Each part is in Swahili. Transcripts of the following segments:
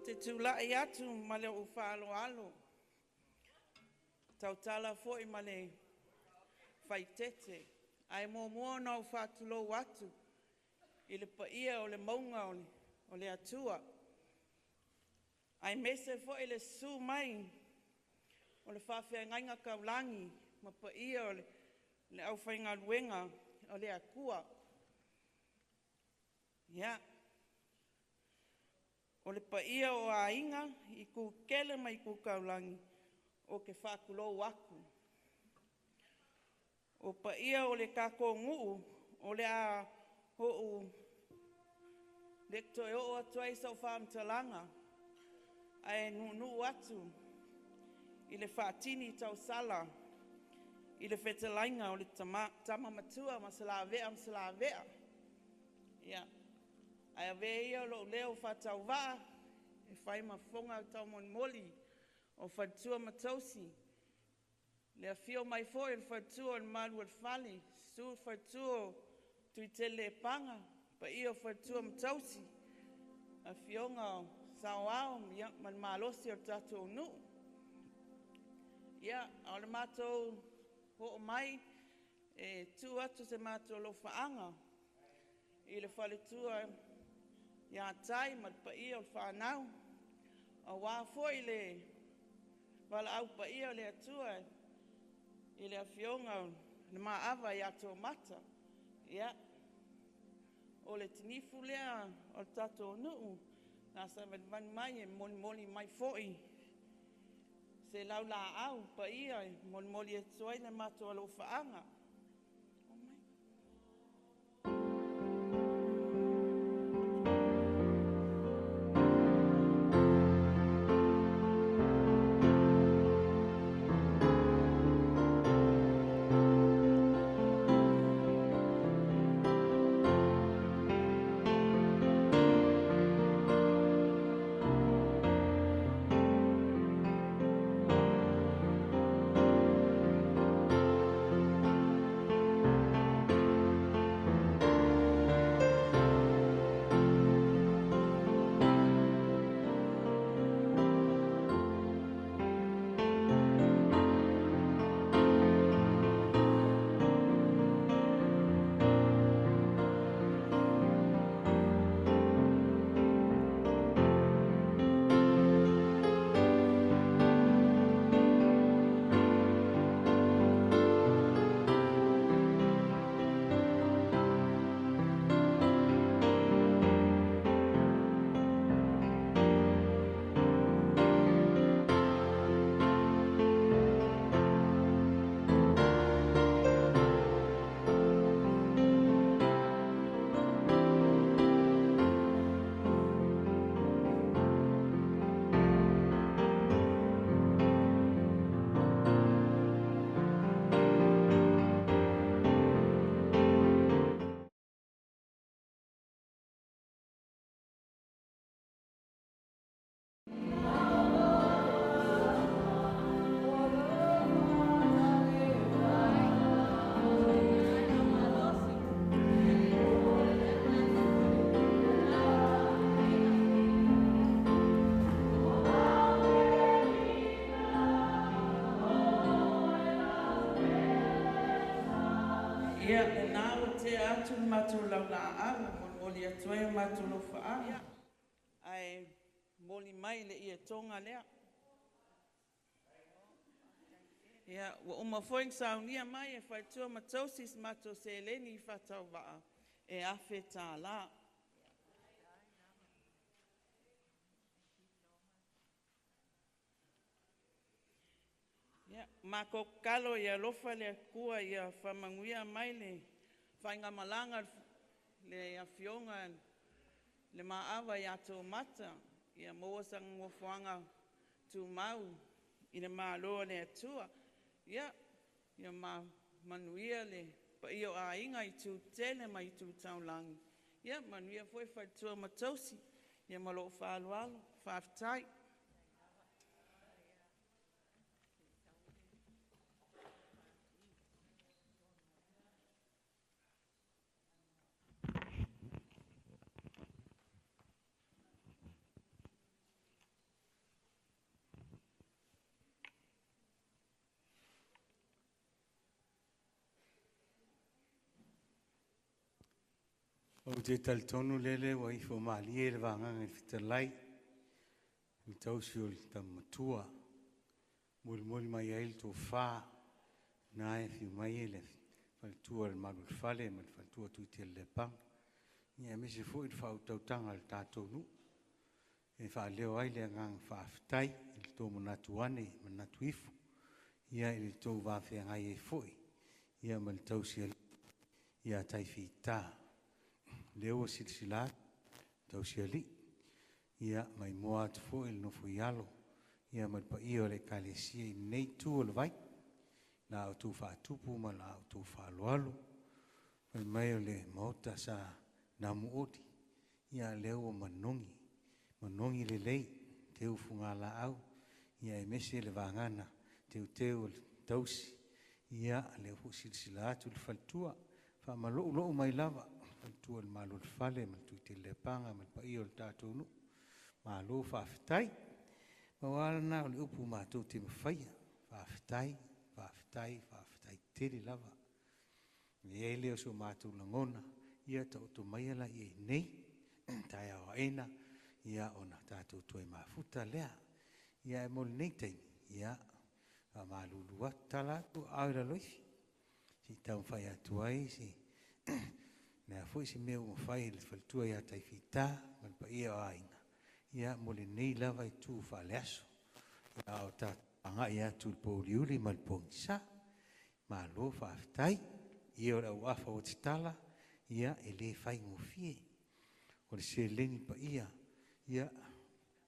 te tūlai atu ma le o whaaloalo. Tautala fo'i ma le whaitete. Ai mua na o whātulo atu. I le paia o le maunga o le atua. Ai mese fo'i le su mai o le whawhiangainga kaulangi ma paia o le au whainga luenga o le akua. Ia. O le paia o a inga i ku kele mai ku kaulangi o ke whakulo waku. O paia o le kako nguu o le a ho'u lekto e o atuai sau whaamtalanga ai nunu atu i le whaatini tau sala i le whetalainga o le tama matua ma sala vea. Ia. Ai a vea ia lo leo whatau waa e whai mafonga tau mon moli o whatua matausi. Le a fio mai fo e whatua o malu al fali, su whatua tui tele panga, pa ia whatua matausi. A fionga o sao ao man malosi o tatou nu. Ia, au le mātou ho mai e tu atu se mātou lo whaanga. I le whaletua ia tai ma pa ia o whanau. A wā fo i le wala au pa ia le atua i le awhionga le maawa i ato mata. Ia. O le tinifu lea o tato nuu. Nā sa man mai e moli mai foi. Se lau la au pa ia moli e tuai le mato alo whaanga. Ia o nā o te atu mātou lau la awa, moli atuai mātou lo whaanga. Ai moli mai le ia tonga lea. Ia, wa uma foing saunia mai e whaitua matausis mātou se eleni I whatau waa e awhe tā la. Mako kalo ia lofa le kua ia whamanguia mai le whainga malanga le awhionga le maawa ia tō mata ia mawasang ngofwanga tū mau I le maaloa le atua. Ia manuia le pa io a inga I tū tele mai tū taulangi. Ia manuia foi whaitua matausi ia malo whaalualo, whaaftai. O te talitonu lele wa i fo mali e le vanganga i fitalai. I tausi o le tamatua. Muli mai ail to fa. Na e fi mai e le faltua le malu fale ma le faltua tuiti le pang. Ia me se fo i fa tautanga le tātou nu. E fa leo ai le ngang fa aftai il tō manatu ane, manatu ifu. Ia ili tō wawhia ngai e foi. Ia man tausi ali. Ia taifi tā. Leo silsila tausi ali. Ia mai moa atu foi il nofu ialo. Ia man pa iyo le kalesia i nei tu o le vai. La au tū wha tupu ma la au tū wha loalo. Mai mai o le maota sa namu oti. Ia leo o manongi. Manongi le lei. Te ufunga la au. Ia e mese le vangana. Teu tausi. Ia le hu silsila atu le faltua. Fa malo lo mai lava. Faltua le malo le fale. Ma tu te le panga. Ma pa iyo le tātou nu. Malo fa aftai. Ma wala na o le upu mātou te mawhaia. Fa aftai. Fa aftai tiri lava. Ia e leo so mātou langona. Ia ta oto mai ala i nei. Tai awa ena. Ia ona tātou toi mafuta lea. Ia e mol nei teimi. Ia a malulua tala tu aura loifi. Si tau whai atu ai si. Nea fwoi si meu mwhai le faltua ia tai fita. Malpa ia o aina. Ia mole nei lava i tu whaleaso. Ia o tātou anga ia tu pouliuli malpong sa. Malo whaftai. Ia ora uafa o titala. Ia e le whai ngofie. O le se leni pa ia. Ia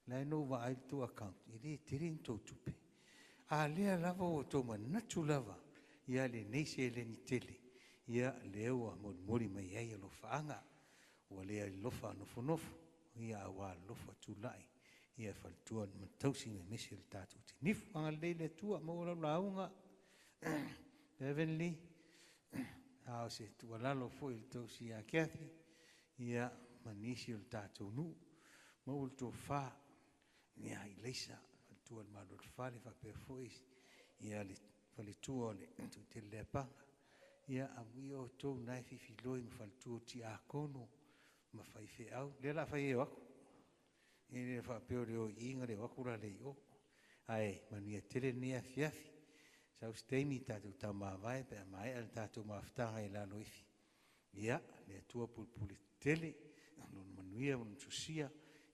lai no wa ai tu account. I le tirin tō tupe. A lea lava o tō manatu lava. Ia le nei se leni tele. Ia leo a mori mai ai alo whaanga. Ua lea lofa nofo. Ia awa lofa tūlai. Ia faltua man tausi me mesi le tātou te nifu anga leile tua maura launga. Beverly. Ao se tua lalo fo il tausi a Kathy. Ia manisi le tātou nu. Maul tō wha. Ia i leisa. Faltua le malo le whare whape foi. Ia le falitua le tu te le panga. Ia a wio tō nai fifi loi ma faltua ti a kono. Ma fai fe au. Le la fai e wako. E le whapeo reo i inga le wakura le i o. Ai, manuia tele nea fiafi. Sau steimi tātou tau mawai pe a mai al tātou mawhtanga i la loifi. Ia, le atua pulpuli tele. Lon manuia mon susia.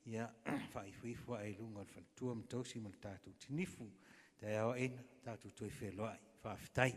Ia, whaifuifua e lunga al whaltua mtausi mal tātou tinifu. Tai awa ena, tātou toi wheloai. Whaftai.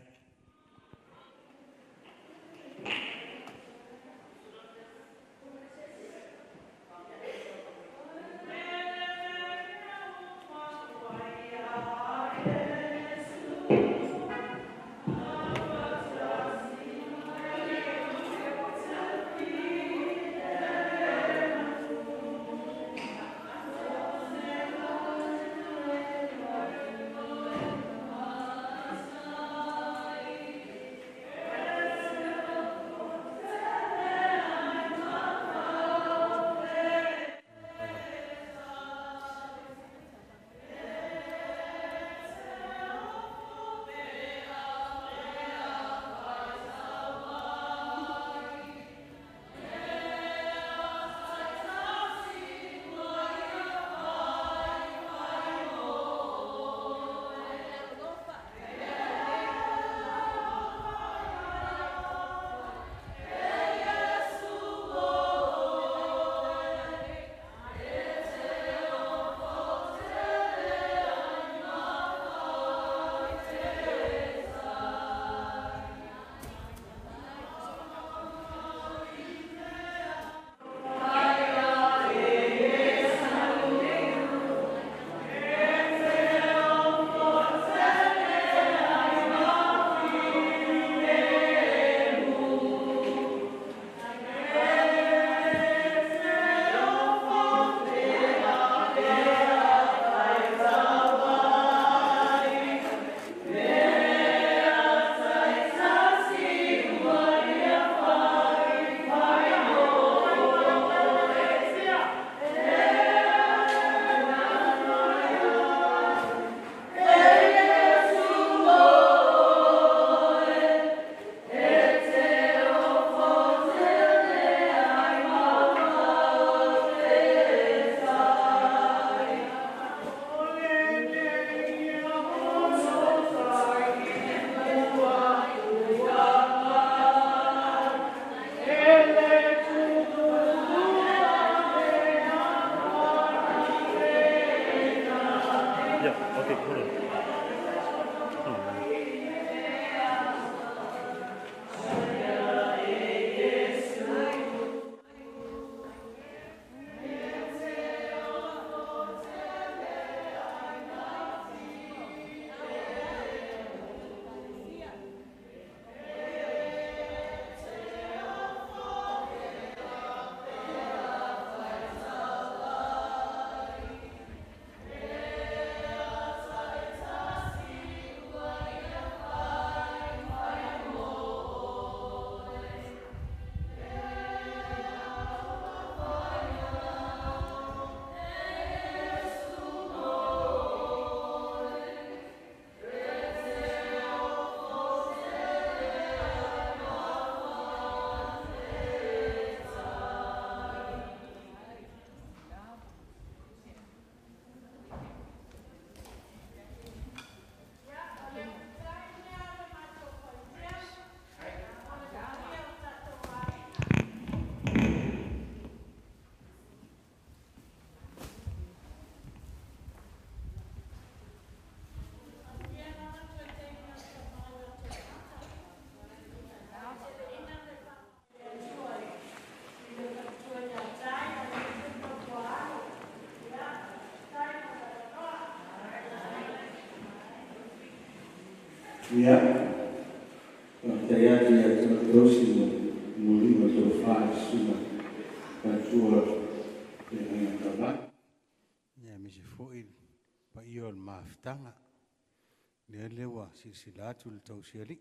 Ia, te atu ia te dosi mo lima tō whae suna katua te hanga tawai. Ia misi fōi pa ia o maafitanga. Lea lewa silsila atu le tau siali.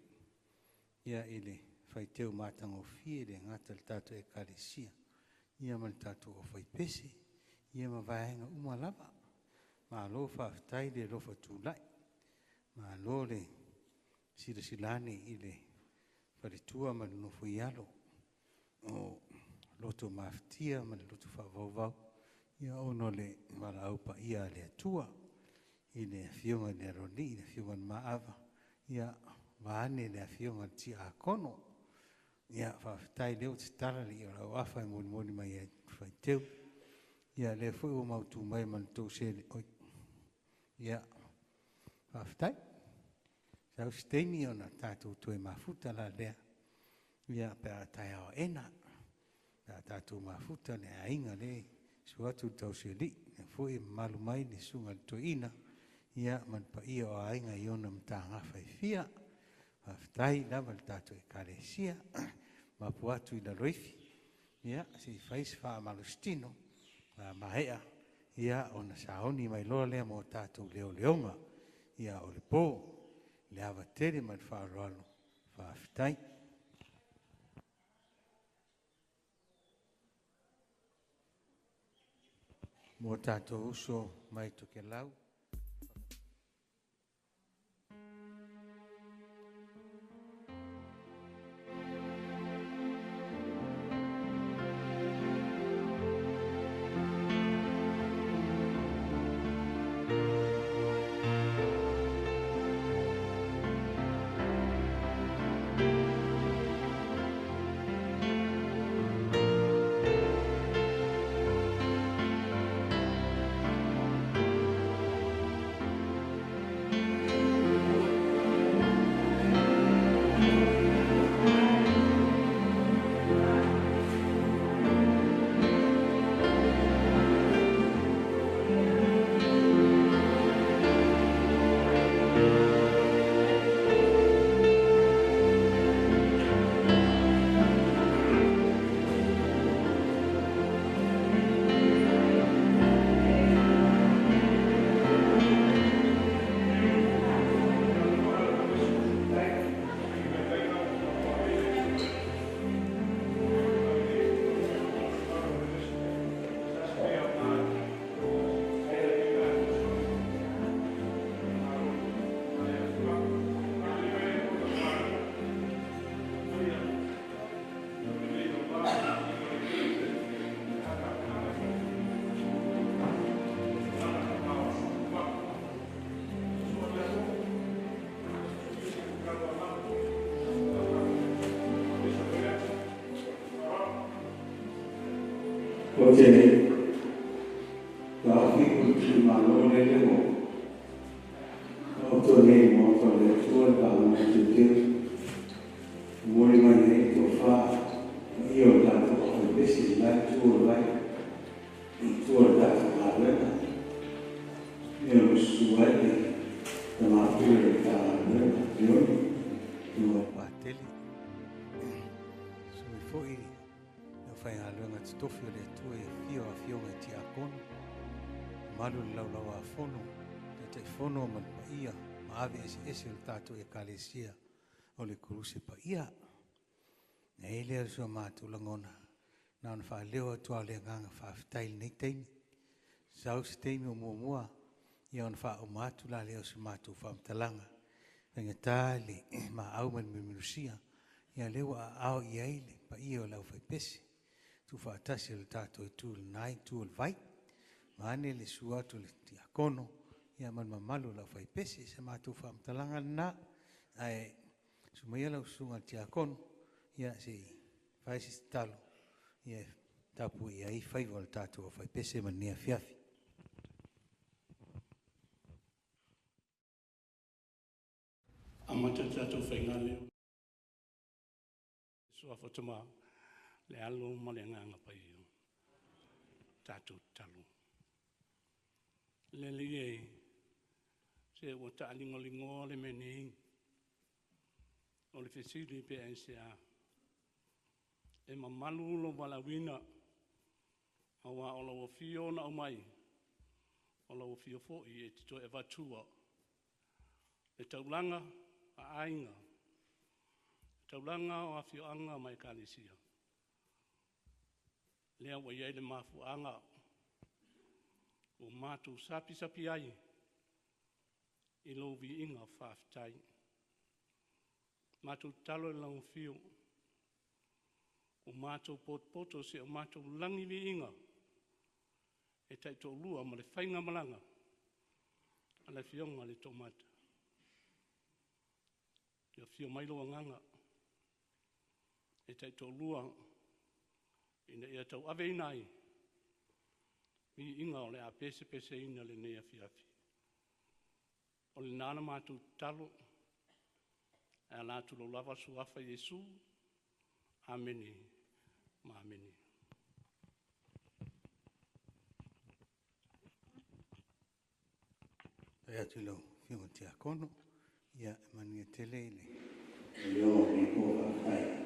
Ia ele whai teo mātango fie le ngata le tātou e kāresia. Ia man tātou o whai pese. Ia ma vaenga umalama. Ma lo whaafitai le lofa tūlai. Ma lo le silsilane i le wharitua ma le nofo ialo. O loto maafitia ma le loto whavauvau. Ia ono le wala aupa ia le atua. I le fionga le roni, i le fionga maava. Ia vaane le fionga ti a kono. Ia whaafitai leo te tara li o lau awha e moni mai e whaiteu. Ia le fwoi o mautu mai man tau se le oi. Ia whaafitai. Sau steini o na tātou tue mafuta la lea. Ia pēra tai ao ena. Pēra tātou mafuta le ainga le. Suatu tau se li. Le fwoi malu mai le sunga le toina. Ia man pa ia o ainga i ona mta ngawhai fia. Whaafitai lava le tātou e kāresia. Mapu atu i la roifi. Ia si whais wha malustino. Mahea. Ia o na saoni mai loa lea mo tātou leo leonga. Ia o le pō. Le awa tere mai whaaroalo. Whaafitai. Mo tātou uso mai toke lau. Oye, la figura malore le mo. Otone mo tole suo pa mo tutte. Mori mai to fa io la to pesi la tuo vai. Il tuo da la vera. Io suai da ma pure da vera. Io pateli. Sui foi fai a lunga stofio le tue fio a fio e ti a kono malu lau a fono te fono man pa ia ma ave ese il tato e kalesia o le kuruse pa ia e ele so matu langona na on fa leo to le nganga fa tail nei tein sau stemi o mua ia on fa o matu la leo so matu fa mtalanga venga tali ma au man minusia ia leo au iaile pa ia o lau fa pesi tu whaatasi le tātou e tūl nai, tūl vai. Maane le suatu le tiakono, ia man mamalu lau whai pese, se mātou whaamtalanga na, ai sumaia lau sunga tiakono, ia se whaisi talo, ia tapu ia i whaiwa le tātou whai pese man nia fiafi. Amata tātou whainga leo. Sua whatama. Le alo ma le nganga pai o tātou talo. Le lie se o ta lingo le menei o le fesili pe NCA. E mamalu lo malawina, awa o lo fio na o mai, o lo fio fo I e tito e vatua. Le taulanga a ainga, taulanga o a fio anga mai kalisia. Lea wa iai le mafu anga, o mātou sapi ai, I lo vi inga whaftai. Mātou talo e lau fio, o mātou poto se o mātou langi vi inga, e tai tō lua ma le whainga malanga, a le fionga le tomata. Ia fio mailo nganga, e tai tō lua, ina ia tau ave inai, vi inga o le a pese ina le nea fiafi. O le nana mātou talo, e la tu lo lava suafa Yesu, ameni, ma ameni. E atu lau, whiunga te akono, ia mani e tele ile. Yo, me go fight.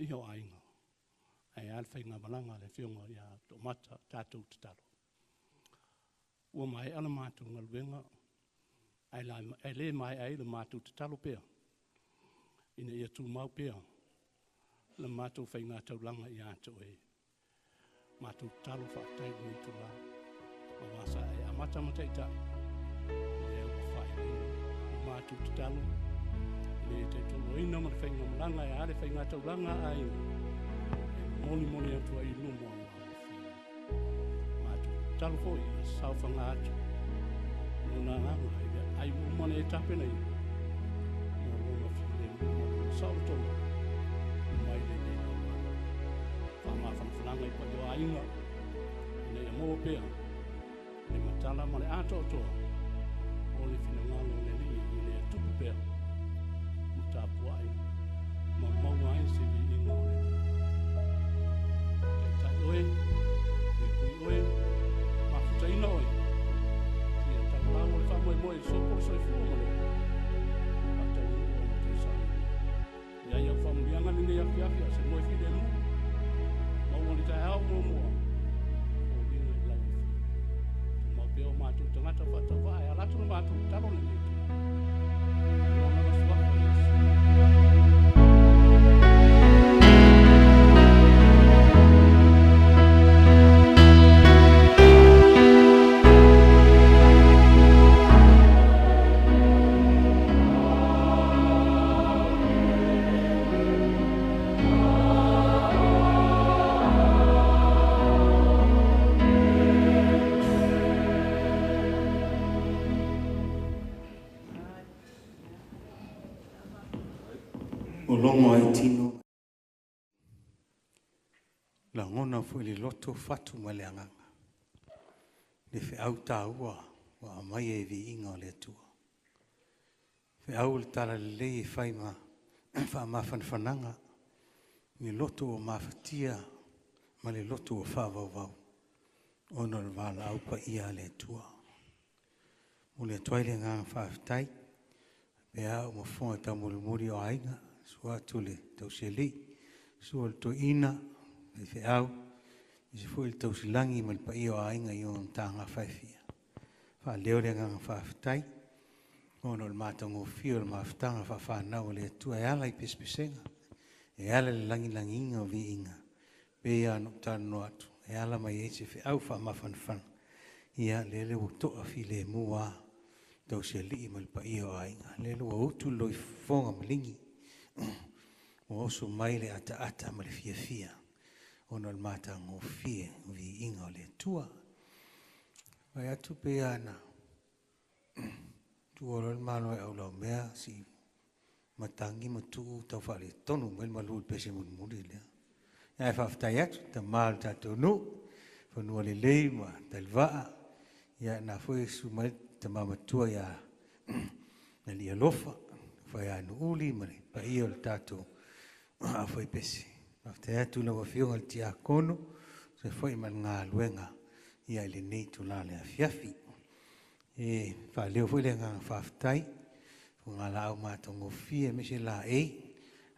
iho ainga. Ai alfa ngā malanga le whiunga ia tō mata tātou te taro. Ua mai ala mātou ngā luenga, ai le mai ai le mātou te talo pēr. Ina ia tū mau pēr. Le mātou whai ngā taulanga i ātou e. Mātou talo whaatai ni tū la. O wasa ai amata matai tai. Le au whai ina. Mātou te talo. Le te tolo ina ma le whai ngā malanga e ale whai ngā taulanga ai. Moni atu ai lumo au whiu. Mātou talo fo i sau whanga atu. Nuna nganga ai umane e tape nei. Mo longa whiu le lumo sau tolo. Mai le nei au mana. Whama whanawhananga i pa yo ainga. Nei a moa pēr. Le matala ma le ato toa. O le whina ngalo le li i le tupu pēr. Mutapua ai. Ma maua ai se vi inga o le li. Oe, e kui oe, mafuta ina oe. Tia tau lango le whamoe moe, soko soi fuomane. Ata unu o ma te sāne. Ia ia whamulianga nene afi afi, se moe while mu. Maua ni tai hao mua mua. O ina i lau fi. Tu mau peo mātou tangata whatawa, e alatu na mātou talo le netu. Iona na suaka Yesu. O longo ai tino. La ngona fu le loto fatu ma le anganga. Le fe au ta ua wa mai e vi inga le tua. Fe au le tala le e fai ma fa ma fananga. Mi loto o mafatia ma le loto o fa vau vau. Ono le vala au pa ia le tua. O le toile nganga fa fitai. Pe au ma fonga ta muri o ainga. Sua tule tau se li, sua to ina, e fe au, i se fui tau silangi ma pa io a inga i on tanga whaifia. Wha leo le nganga whaafitai, ono le mātango fio le maafitanga whaafānau le tua e ala i pespesenga, e ala le langi inga o vi inga, pe a no tano atu, e ala mai e se fe au wha mawhanwhana, ia le le toa fi le mua, tau se li ma pa io a inga, le lo utu loi fonga malingi, o oso mai le ata ma le fia ono le mātango fie vi inga o le tua vai atu pe ana tu oro le malo e au lau mea si matangi matu tau whale tonu mai malu pese muri lea ia e whaftai atu ta maal tato nu whanua le lei ma talvaa ia na fwe su mai ta mamatua ia na lia lofa whai anu uli mani pa ia le tato a foi pesi. After atu la wafionga le tia kono, se foi man ngā luenga ia le nei tu la le afiafi. E wha leo foi le ngā whaftai, ngā lau mātongo fie me se la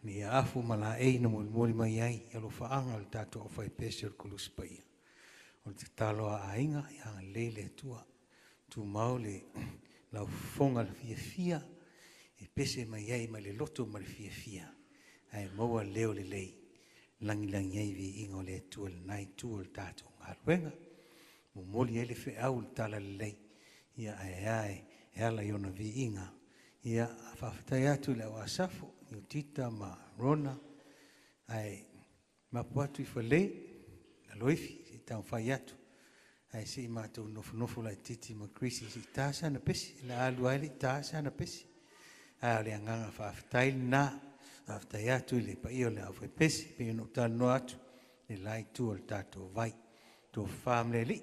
ni a afu ma la na mori mai ai, alo whaanga le tato o fai pesi o kulus pa ia. O te talo a ainga, ia le tua, tu maule lau fonga le fia, e pese mai ai ma le loto ma le fia. Ai maua leo le lei, langi ai vi ingo le tua le nai tua le tato ngā ruenga. Mo moli ele fe au le tala le lei, ia ai, e ala iona vi inga. Ia whawhatai atu le au asafo, iu tita ma rona, ai mapu atu i whalei, la loifi, si tau whai atu. Ai si i mātou nofu lai titi ma krisi, si tāsa na pesi, la alu aile tāsa na pesi. Ai le anganga whawhatai na, after atu le pa io le au fai pesi, pe no tano atu, le lai tu al tato vai, to famle li,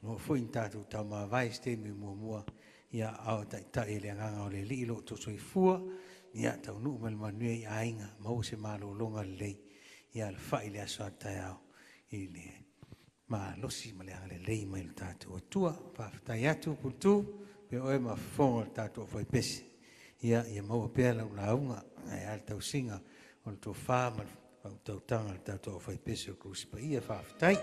no fu in tato tau ma vai ste me mua, ia au tai le nganga o le li, lo to soi fua, ia tau nu mal manue i ainga, mau se malo longa lei, ia le fai le aso atai au, i le ma losi ma le anga le lei mai le tato o tua, pa tai atu putu, pe oe ma fonga le tato fai pesi, ia mau pēla una aunga, ai al tau singa, o le tō whā, Au tau tanga le tātou whai pese o krusi pa ia whawhitai.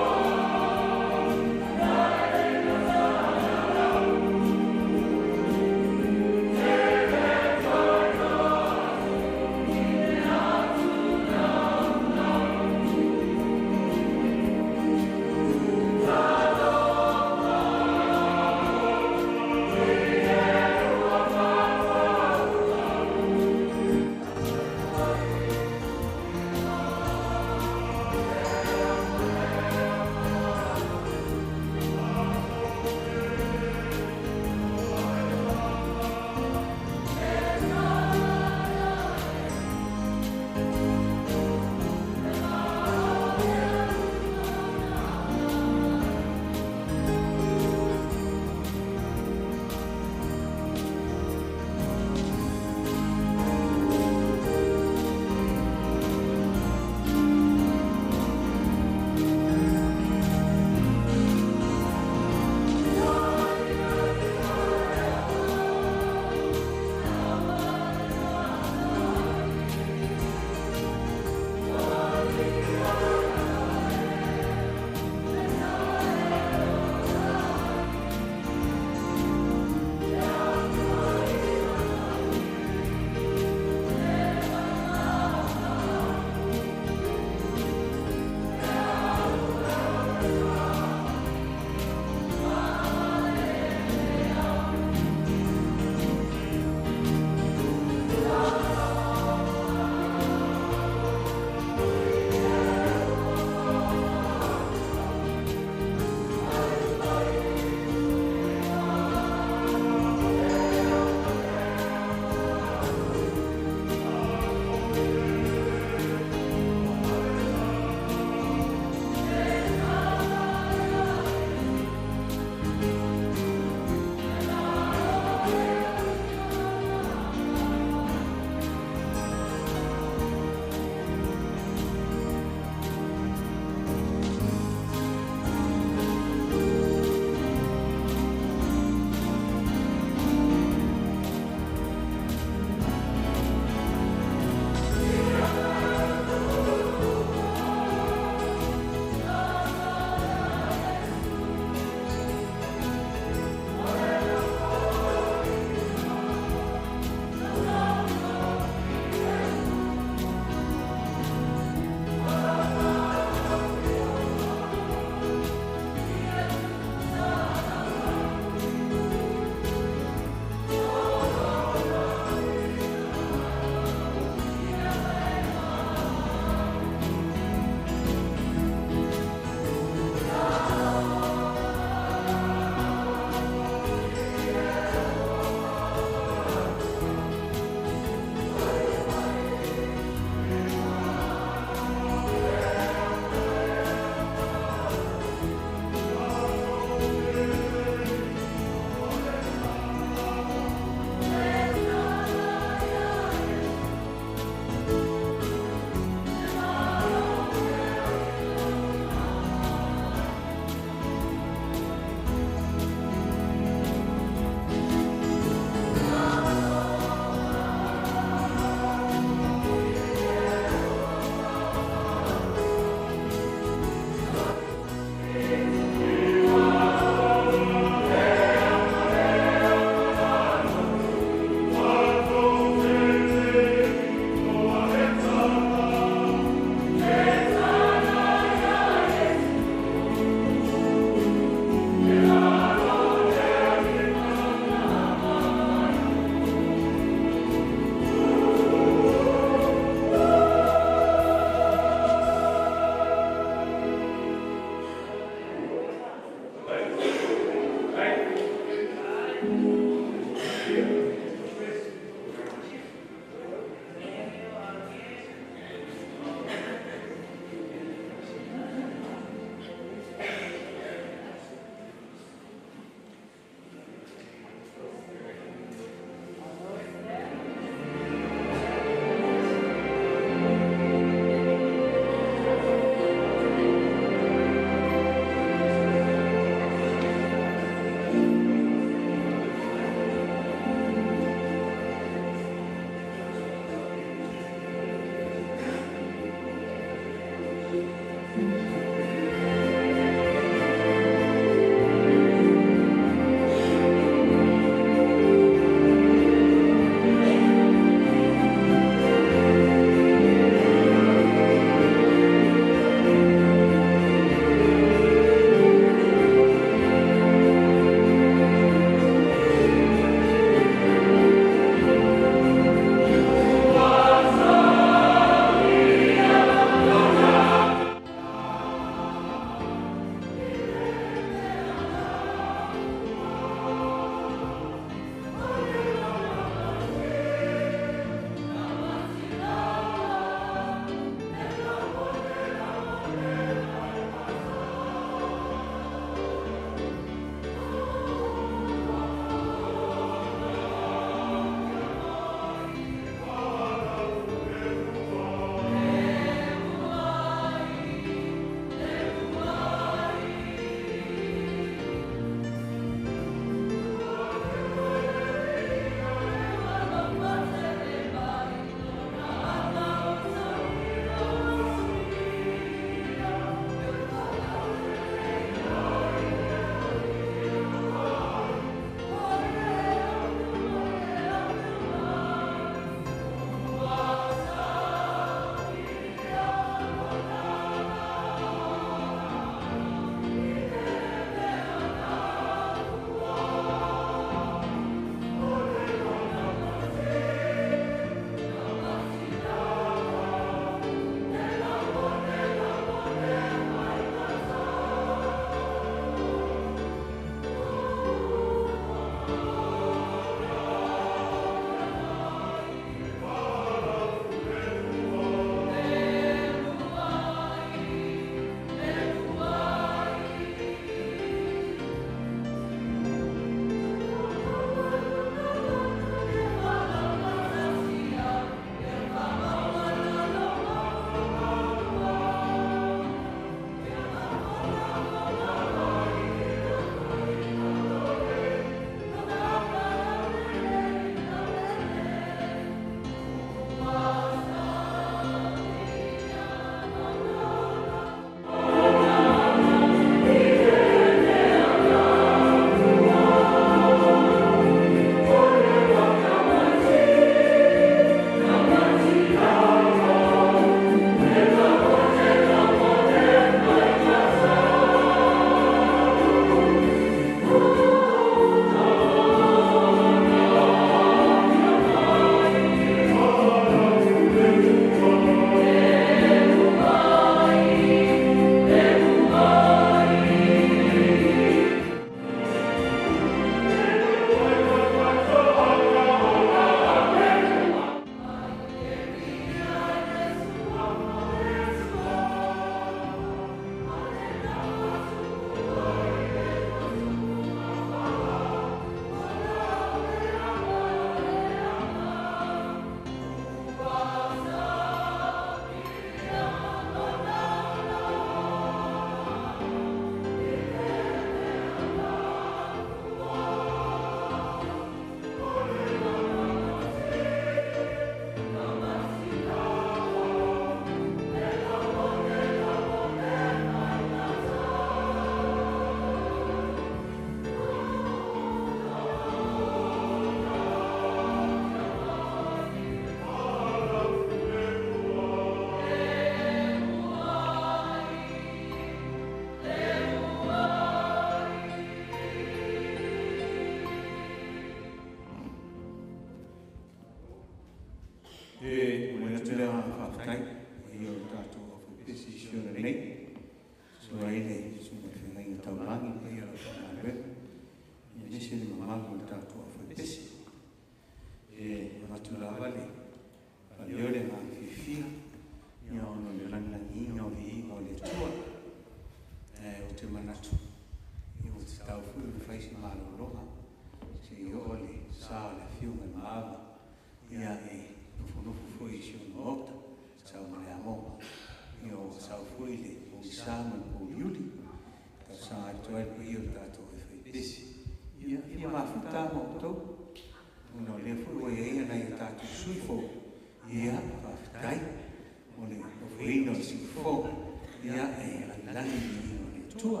ia e alahi i o le tua.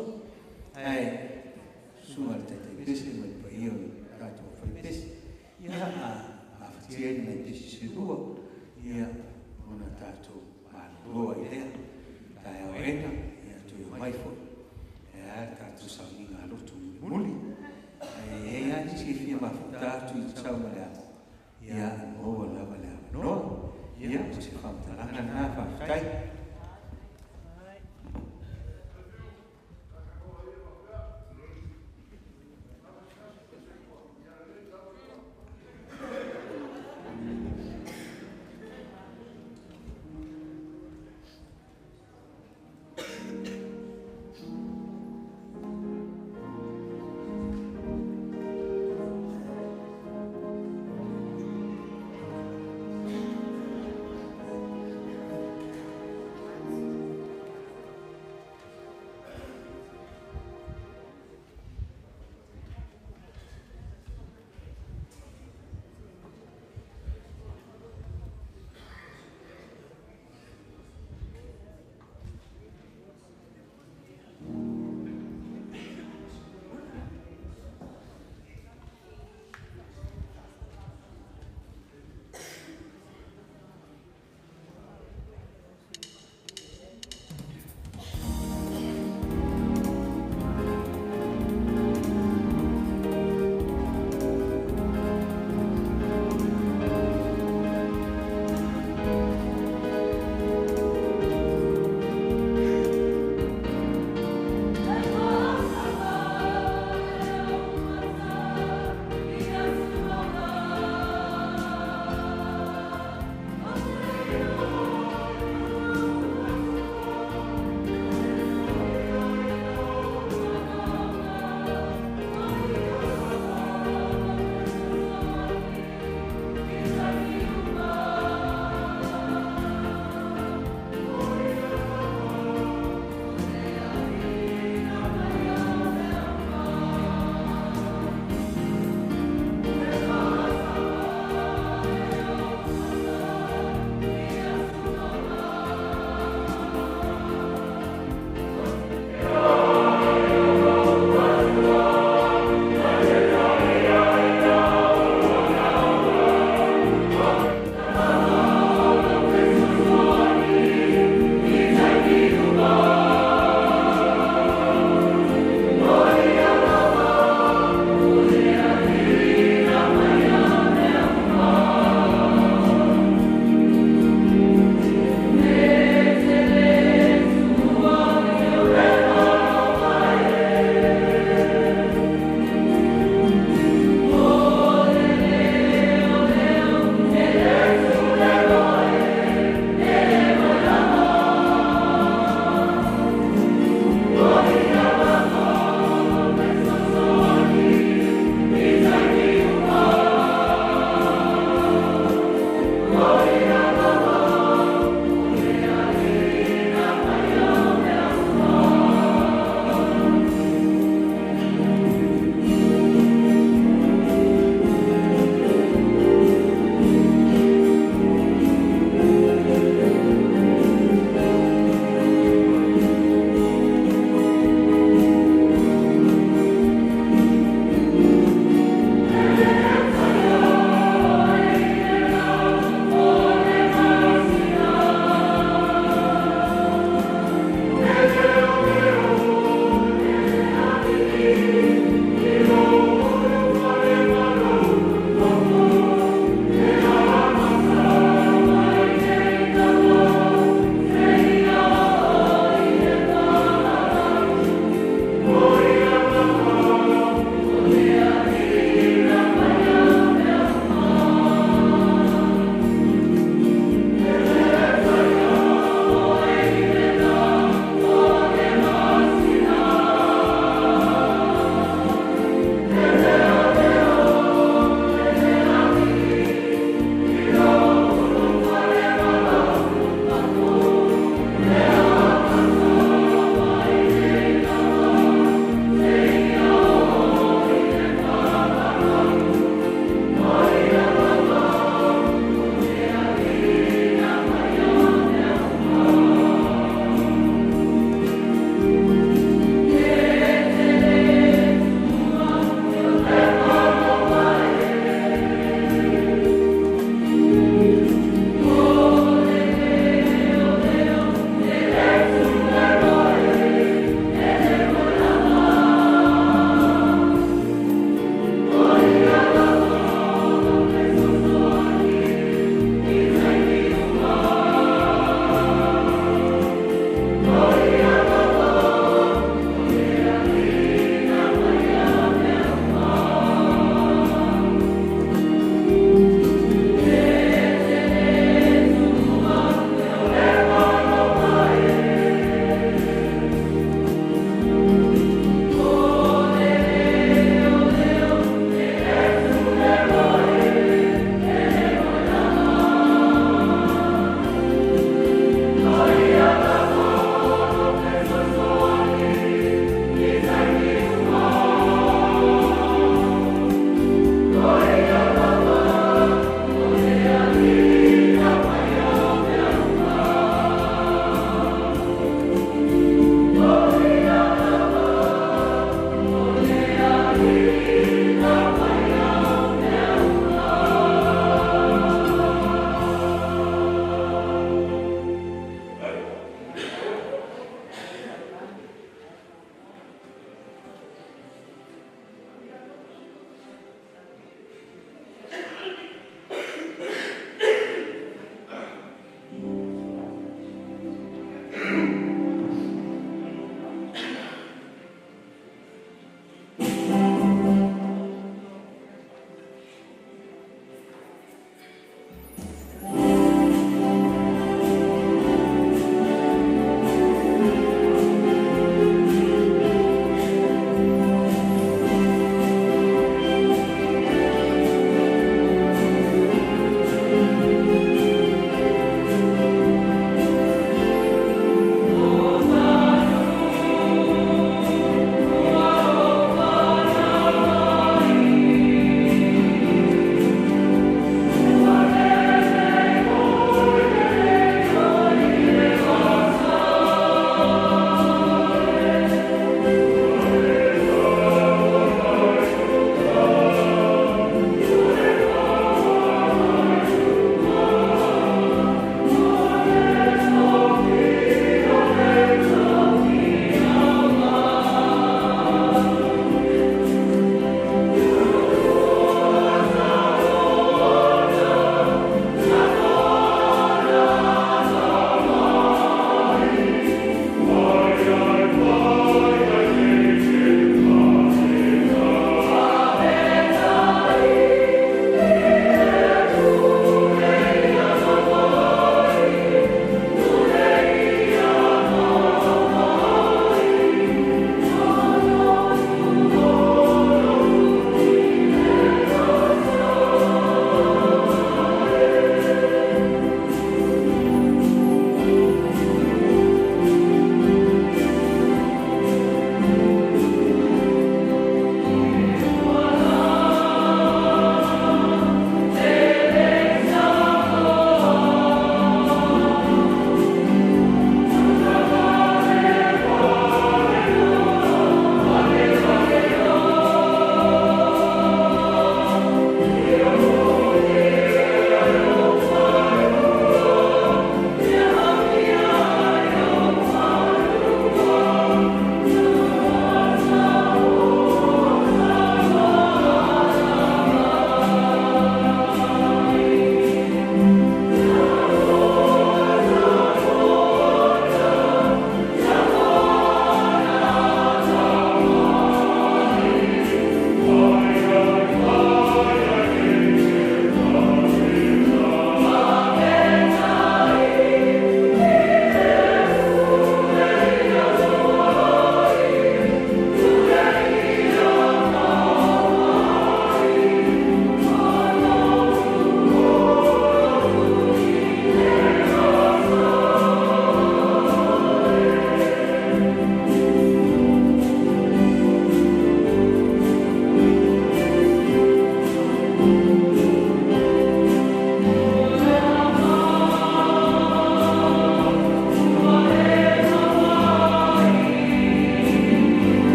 Ai, sunga le tete pese mai pa i o kato whai pese. Ia a whatia i nei pese se rua, ia ona tātou māloa i lea. Tai au ena, ia tui o mai fo. Ia tātou sa ngā lotu muli. E ani si fia mafutatu i tau malea. Ia moa lava lea noa. Ia se whamtaranga nā whawhai.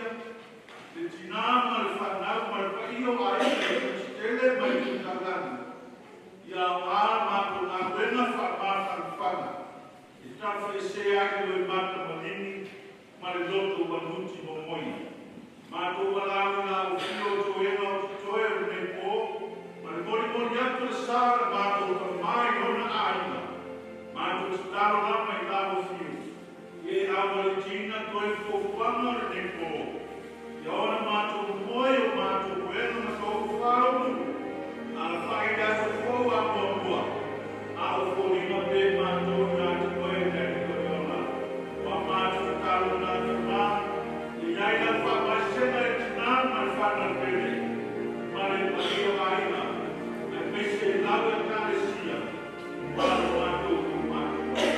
ia, le tinama le whanau ma le paio a e le stele mai ki kalani. Ia ngā mātu ngā wena whamāwhana. I tawhi se ake loi mata manini, ma le loto wanuti mo moi. Mātu walau ngā ufio toenga o toe o ne po, ma le mori atu le sāra mātu ka mai ona aina. Mātu staro lama i lavo fio. Ie awa le tina toi fuwanga le ne po. Ia ona mātu moi o mātu wena ma tōku wharomu. Ala whai atu fōu a mōrua. Ala fōrima pe mātu ngā te koe nei koe ona. Wa mātu talo nā te mā. Iai la whamasena e tina ma le whana pere. Ma le mahio aina. E mese lawe kare sia. Walo mātu ku mātu.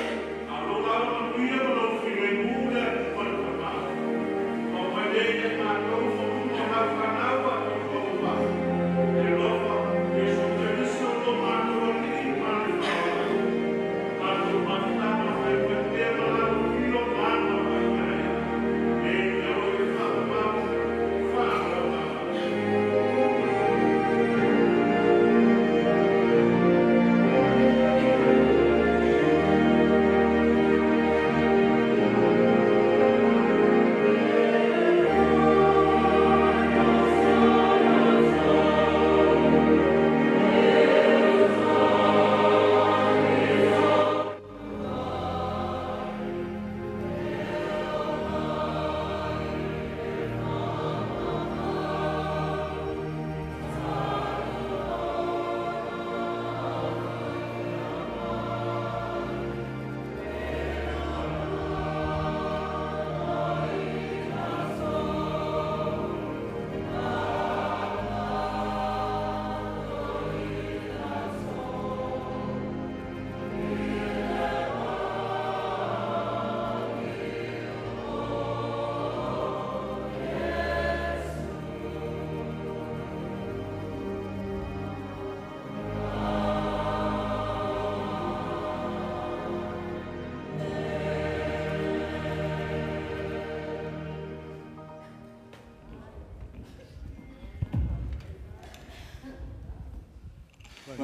Alo lawa manuia ma lo while mūre a tu mara kama. O mai leine mātu fōu te hau whanawa ki kou wā. E lofa.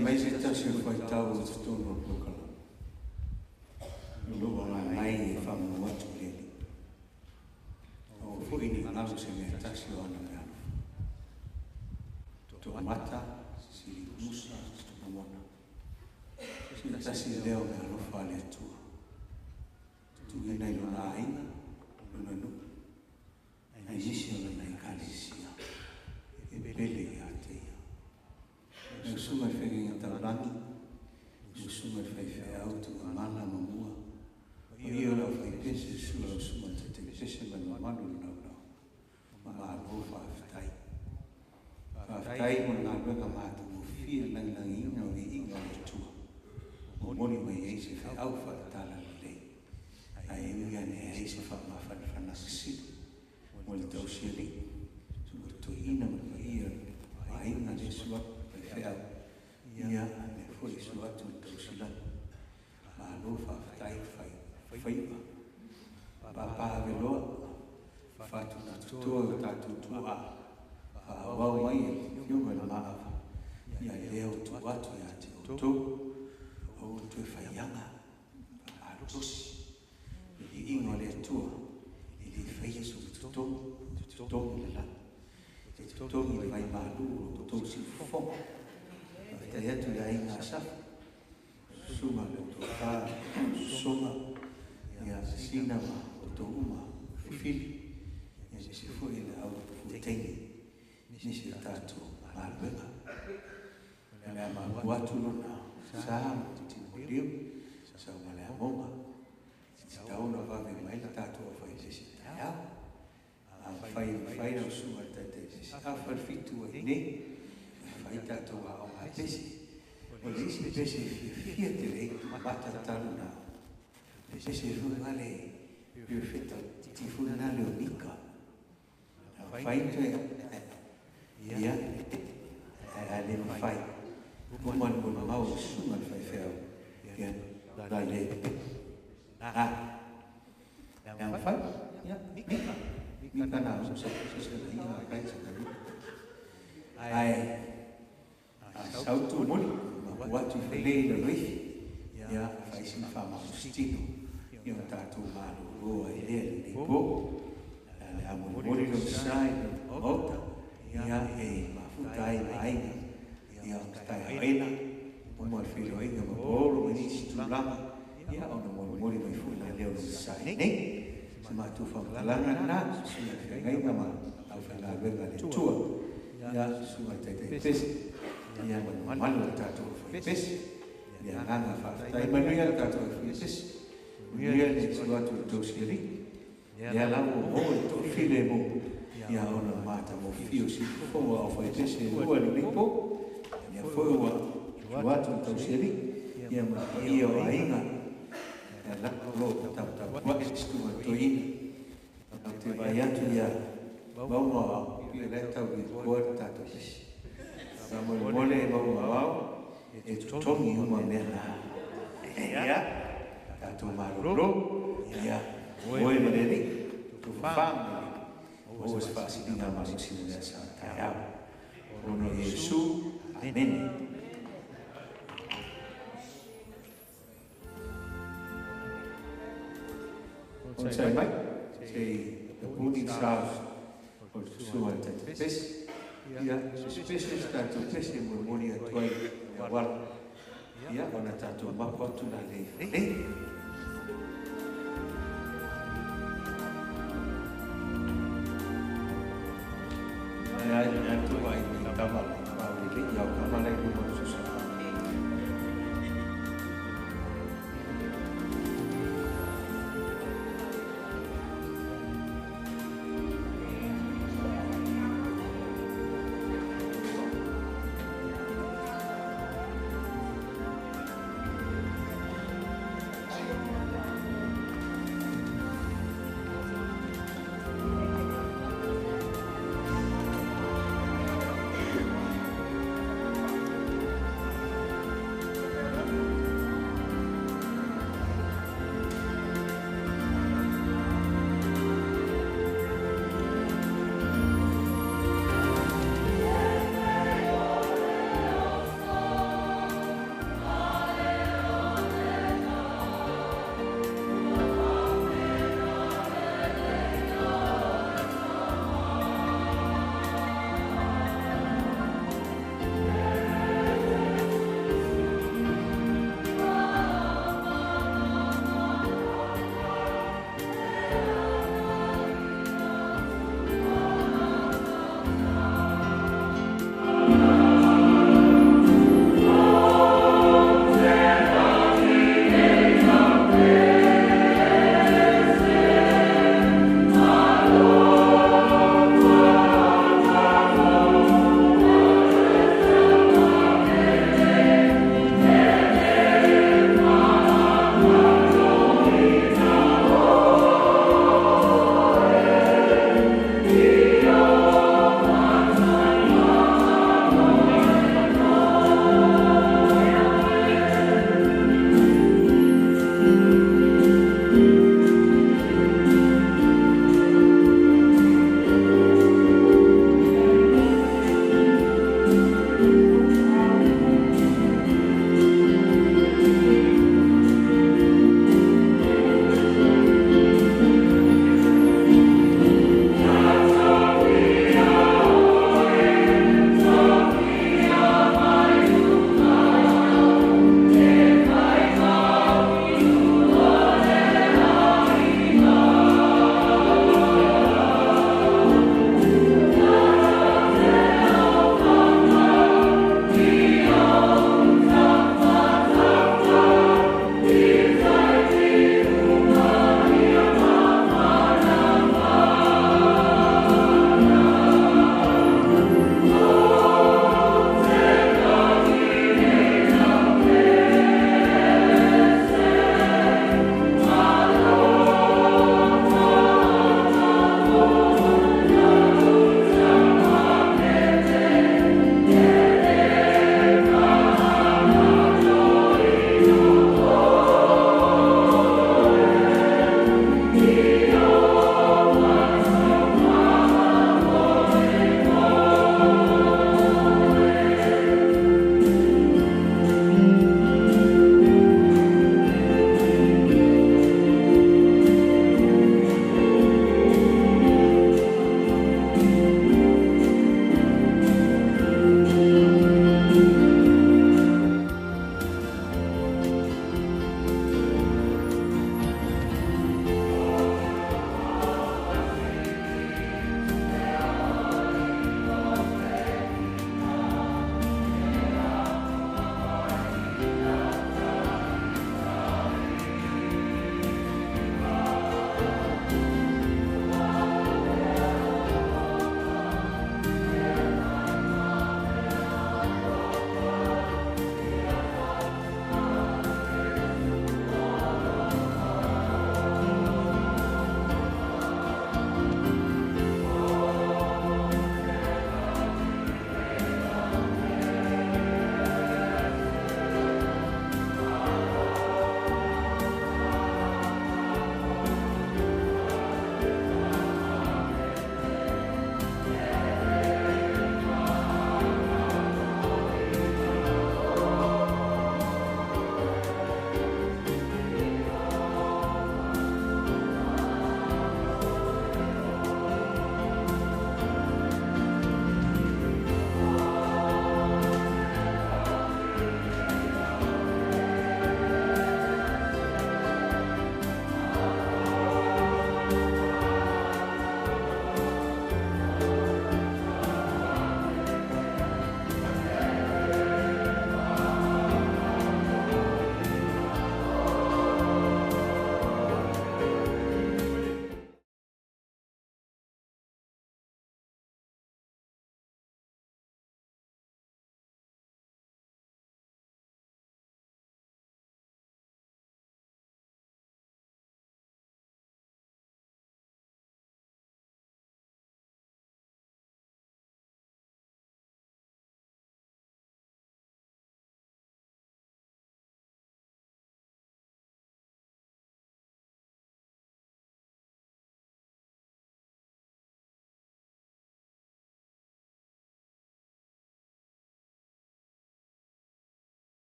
Mai se tasi o whai tau o te tono o pokala. Lua ngā mai e whamu atu leni. O fuini ngau se mea tasi o ana mea. Tō mata, siri musa, tō mona. Sina tasi leo mea rofa le atua. Tu ina ilo nā aina, luna nu. Ai nisi o na i kālesia. E pele i ateia. E usuma e whengenga taurani, e usuma e whai autu a mana mamua. O i ora whai pese sula usuma te pese manu manu nau nau. Ma alo whawhitai. Whawhitai mo ngā ruenga mātu mo whia langi inga o i inga o tua. Mo moni mai eise whai au whakatala lei. Ai e uia ne eise whamawhani whanakasiru. Mo le tau siri. Sumo to ina mo ia a inga le suaku. Ia ne foi su atu tausilan. Ma alo whawhitai whaiwa. Pa veloa. Whatu na tutua o tātou tua. Whawau mai e hiunga na maawa. Ia leo tu atu ia te oto. O tu e whaianga. Alo tosi. I ingo le tua. I li whaia su tutongi le la. Tutongi vai malu o tosi fonga. Te atu ia inga safu. Suma le tō tā, soma, ia sina ma o tō uma, whiwhili, ia se fwoi le au futengi, nisi tātou māluenga. Ia ma kuatu lona, sā mo te tino liu, sa uma lea monga, te tauna wawe mai la tātou a whai lesi tāiau, a whai rau suma te lesi, a wharwhitu e ne, whai tātou a o a lesi, o le isi pese fia te rei mata talu nā. Le pese runga le perfecta ti funa le o nika. Whaito e ia a le mawhai. Kuman kuna mau sunga le whai wheo. Ia la le a. Ia mawhai? Ia nika. Nika nā usa i o tātou mālo roa i lea ni po. Le a mori no sai ota ia e mafutai vainga ia o tai aina o mo filo inga ma polo ma nisi tulanga ia o na mori mai funa leo no sai ne se matu whakalanga na suna whiangainga ma au whangawenga le tua ia suma te pesi ia manu tātou pesi ia nganga whaftai manuia tātou pesi nuia le tuatu tausiari ia lau o e to file mo ia ona mata mo fio si foa o fai tese ua ni lipo ia foa tuatu tausiari ia ma ia o ainga ia lako lo tau wa estua toina au te vai atu ia maunga au ia le tau i koa tato isi sa mole maunga au e tutongi uma mea na ia tato maroro ia oe maneri tu family o es fascina mas sin esa tarea ono Jesús amén o sai mai sei the body sauce o sua te pes ia suspicious tanto pes e mormonia tuai ia war ia ona tanto mapotu na lei ai tu vai tama mau ke ia tama le